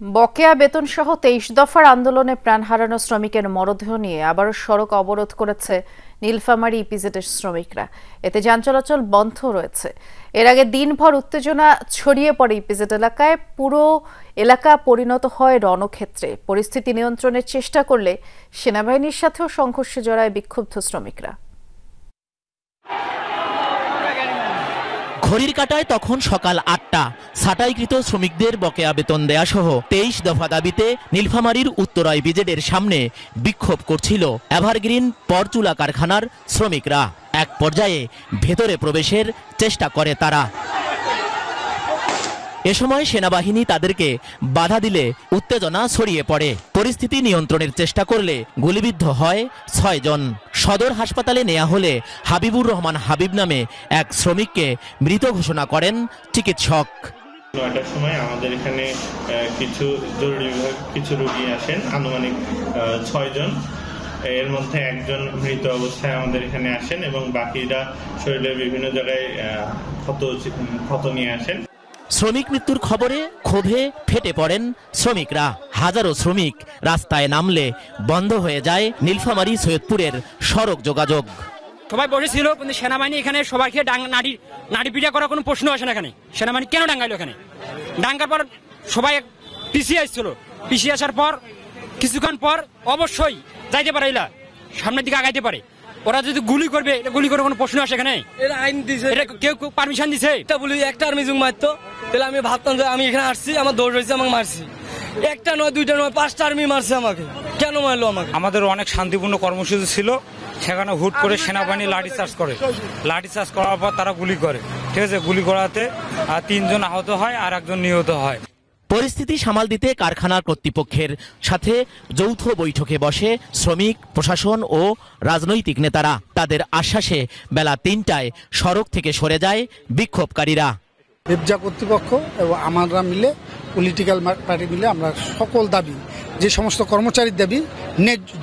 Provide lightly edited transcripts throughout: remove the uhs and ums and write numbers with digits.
বকেয়া বেতন সহ ২৩ দফার আন্দোলনে প্রাণ হারানো শ্রমিকের মরদেহ নিয়ে আবারও সড়ক অবরোধ করেছে নীলফামারী ইপিজেডের শ্রমিকরা। এতে যান চলাচল বন্ধ রয়েছে। এর আগে দিনভর উত্তেজনা ছড়িয়ে পড়ে ইপিজেড এলাকায়। পুরো এলাকা পরিণত হয় রণক্ষেত্রে। পরিস্থিতি নিয়ন্ত্রণের চেষ্টা করলে সেনাবাহিনীর সাথেও সংঘর্ষে জড়ায় বিক্ষুব্ধ শ্রমিকরা। ঘড়ির কাঁটায় তখন সকাল ৮টা। ছাঁটাইকৃত শ্রমিকদের বকেয়া বেতন দেয়া সহ ২৩ দফা দাবিতে নীলফামারীর উত্তরা ইপিজেডের সামনে বিক্ষোভ করছিল এভারগ্রিন পরচুলা কারখানার শ্রমিকরা। এক পর্যায়ে ভেতরে প্রবেশের চেষ্টা করে তারা। এ সময় সেনাবাহিনী তাদেরকে বাধা দিলে উত্তেজনা ছড়িয়ে পড়ে। পরিস্থিতি নিয়ন্ত্রণের চেষ্টা করলে গুলিবিদ্ধ হয় ৬ জন। সদর হাসপাতালে নেওয়া হলে হাবিবুর রহমান হাবিব নামে এক শ্রমিককে মৃত ঘোষণা করেন চিকিৎসক। ৯টার সময় আমাদের এখানে কিছু জরুরি বিভাগ কিছু রোগী আসেন, আনুমানিক ৬ জন। এর মধ্যে একজন মৃত অবস্থায় আমাদের এখানে আসেন এবং বাকিরা শরীরের বিভিন্ন জায়গায় ক্ষত নিয়ে আসেন। শ্রমিক মৃত্যুর খবরে ক্ষোভে ফেটে পড়েন শ্রমিকরা। হাজারো শ্রমিক রাস্তায় নামলে বন্ধ হয়ে যায় নীলফামারী সৈয়দপুরের সড়ক যোগাযোগ। সবাই বসেছিল, কিন্তু সেনাবাহিনী এখানে সবাইকে নাড়ি পিটা করার কোনো প্রশ্ন আসে না। এখানে সেনাবাহিনী কেন ডাঙ্গাইলো? এখানে ডাঙ্গার পর সবাই পিছিয়ে আসছিল। পিছিয়ে আসার পর কিছুক্ষণ পর অবশ্যই যাইতে পারে, সামনের দিকে আগাইতে পারে। ওরা যদি গুলি করবে, এটা গুলি করার কোনো প্রশ্ন আসে এখানে? এটা আইন দিছে, এটা কেউ পারমিশন দিছে? এটা বলি একটা আর্মি জুং মারতো, তাহলে আমি ভাবতাম যে আমি এখানে আসছি, আমার দৌড় হয়েছে, আমাকে মারছি। একটা নয়, দুইটা নয়, 5টা আর্মি মারছে আমাকে। কেন মারলো আমাকে? আমাদের অনেক শান্তিপূর্ণ কর্মসূচি ছিল, সেখানে হুট করে সেনাবাহিনী লাঠিচার্জ করে। লাঠিচার্জ করার পর তারা গুলি করে। ঠিক আছে, গুলি করাতে ৩ জন আহত হয় আর একজন নিহত হয়। পরিস্থিতি সামাল দিতে কারখানার কর্তৃপক্ষের সাথে যৌথ বৈঠকে বসে শ্রমিক, প্রশাসন ও রাজনৈতিক নেতারা। তাদের আশ্বাসে বেলা ৩টায় সড়ক থেকে সরে যায় বিক্ষোভকারীরা। রেবজা কর্তৃপক্ষ এবং আমরা মিলে, পলিটিক্যাল পার্টি মিলে আমরা সকল দাবি, যে সমস্ত কর্মচারীর দাবি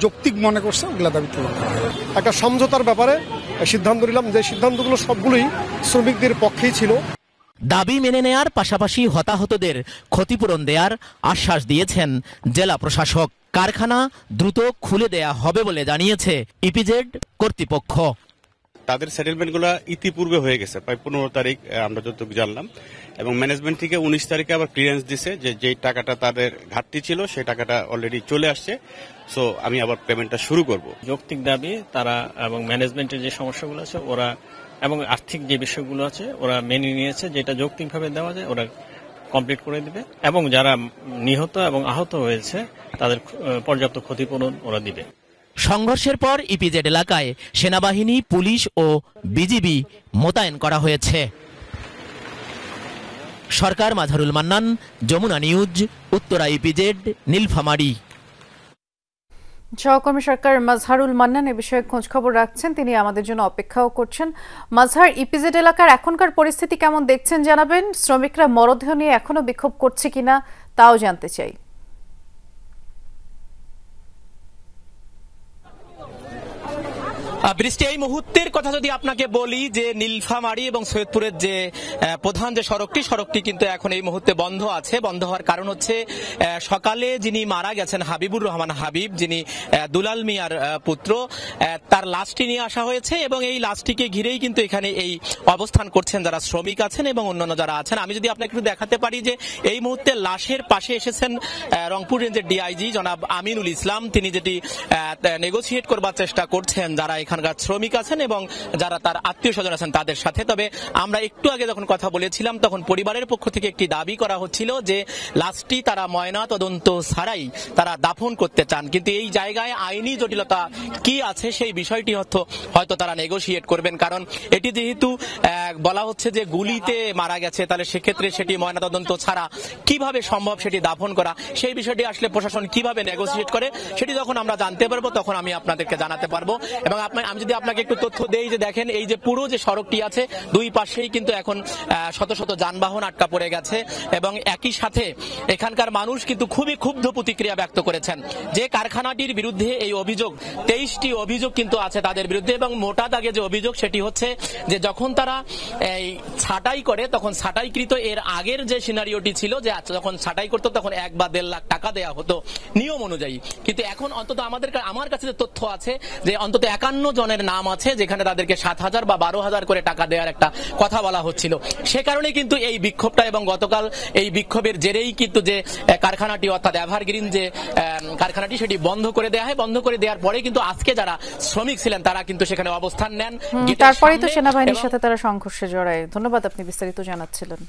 যৌক্তিক মনে করছে, ওগুলা দাবি তুলে একটা সমঝোতার ব্যাপারে সিদ্ধান্ত নিলাম, যে সিদ্ধান্তগুলো সবগুলোই শ্রমিকদের পক্ষেই ছিল। দাবি মেনে নেয়ার পাশাপাশি হতাহতদের ক্ষতিপূরণ দেয়ার আশ্বাস দিয়েছেন জেলা প্রশাসক। কারখানা দ্রুত খুলে দেয়া হবে বলে জানিয়েছে ইপিজেড কর্তৃপক্ষ। তাদের সেটেলমেন্টগুলো ইতিপূর্বে হয়ে গেছে, প্রায় 15 তারিখ আমরা যতটুকু জানলাম, এবং ম্যানেজমেন্ট থেকে 19 তারিখে আবার ক্লিয়ারেন্স দিছে যে টাকাটা তাদের ঘাটতি ছিল সেই টাকাটা অলরেডি চলে আসছে। সো আমি আবার পেমেন্টটা শুরু করব। যৌক্তিক দাবি তারা এবং ম্যানেজমেন্টের যে সমস্যাগুলো আছে ওরা এবং আর্থিক যে বিষয়গুলো আছে ওরা মেনে নিয়েছে, যেটা যৌক্তিকভাবে দেওয়া যায় ওরা কমপ্লিট করে দিবে, এবং যারা নিহত এবং আহত হয়েছে তাদের পর্যাপ্ত ক্ষতিপূরণ ওরা দিবে। সংঘর্ষের পর ইপিজেড এলাকায় সেনাবাহিনী, পুলিশ ও বিজিবি মোতায়েন করা হয়েছে। সরকার মাঝারুল মান্নান, যমুনা নিউজ, উত্তরা ইপিজেড, নীলফামারী। সহকর্মী সরকার মাজহারুল মান্নান এ বিষয়ে খোঁজ খবর রাখছেন, তিনি আমাদের জন্য অপেক্ষাও করছেন। মাজহার, ইপিজেড এলাকার এখনকার পরিস্থিতি কেমন দেখছেন জানাবেন। শ্রমিকরা মরদেহ নিয়ে এখনো বিক্ষোভ করছে কিনা তাও জানতে চাই। বৃষ্টি, এই মুহূর্তের কথা যদি আপনাকে বলি যে নীলফামারী এবং সৈয়দপুরের যে প্রধান যে সড়কটি কিন্তু এখন এই মুহূর্তে বন্ধ আছে। বন্ধ হওয়ার কারণ হচ্ছে সকালে যিনি মারা গেছেন হাবিবুর রহমান হাবিব, যিনি দুলাল মিয়ার পুত্র, তার লাশটি নিয়ে আসা হয়েছে এবং এই লাশটিকে ঘিরেই কিন্তু এখানে এই অবস্থান করছেন যারা শ্রমিক আছেন এবং অন্যান্য যারা আছেন। আমি যদি আপনাকে একটু দেখাতে পারি যে এই মুহূর্তে লাশের পাশে এসেছেন রংপুর রেঞ্জের ডিআইজি জনাব আমিনুল ইসলাম। তিনি যেটি নেগোসিয়েট করবার চেষ্টা করছেন যারা এখানকার শ্রমিক আছেন এবং যারা তার আত্মীয় স্বজন আছেন তাদের সাথে। তবে আমরা একটু আগে যখন কথা বলেছিলাম তখন পরিবারের পক্ষ থেকে একটি দাবি করা হচ্ছিল যে লাশটি তারা ময়না তদন্ত ছাড়াই তারা দাফন করতে চান, কিন্তু এই জায়গায় আইনি জটিলতা কি আছে সেই বিষয়টি হয়তো তারা নেগোসিয়েট করবেন। কারণ এটি যেহেতু বলা হচ্ছে যে গুলিতে মারা গেছে, তাহলে সেক্ষেত্রে সেটি ময়না তদন্ত ছাড়া কিভাবে সম্ভব সেটি দাফন করা, সেই বিষয়টি আসলে প্রশাসন কিভাবে নেগোসিয়েট করে সেটি যখন আমরা জানতে পারবো তখন আমি আপনাদেরকে জানাতে পারবো। এবং আমি যদি আপনাকে একটু তথ্য দেই যে দেখেন এই যে পুরো যে সড়কটি আছে দুই পাশেই কিন্তু এখন শত শত যানবাহন আটকা পড়ে গেছে এবং একই সাথে এখানকার মানুষ কিন্তু খুবই ক্ষুব্ধ প্রতিক্রিয়া ব্যক্ত করেছেন যে কারখানাটির বিরুদ্ধে এই অভিযোগ 23টি অভিযোগ কিন্তু আছে তাদের বিরুদ্ধে এবং মোটা দাগে যে অভিযোগ সেটি হচ্ছে যে যখন তারা এই ছাঁটাই করে তখন ছাঁটাইকৃত এর আগের যে সিনারিওটি ছিল যে যখন ছাঁটাই করতো তখন 1 বা 1.5 লাখ টাকা দেওয়া হতো নিয়ম অনুযায়ী, কিন্তু এখন অন্তত আমার কাছে যে তথ্য আছে যে অন্তত 51 জনের নাম আছে যেখানে তাদেরকে 7,000 বা 12,000 করে টাকা দেওয়ার একটা কথা বলা হচ্ছিল। সে কারণে কিন্তু এই বিক্ষোভটা এবং গতকাল এই বিক্ষোভের জেরেই কিন্তু যে কারখানাটি অর্থাৎ এভারগ্রিন যে কারখানাটি সেটি বন্ধ করে দেওয়া হয়। বন্ধ করে দেওয়ার পরে কিন্তু আজকে যারা শ্রমিক ছিলেন তারা কিন্তু সেখানে অবস্থান নেন, তারপরেই তো সেনাবাহিনীর সাথে তারা সংঘর্ষে জড়ায়। ধন্যবাদ, আপনি বিস্তারিত জানাচ্ছিলেন।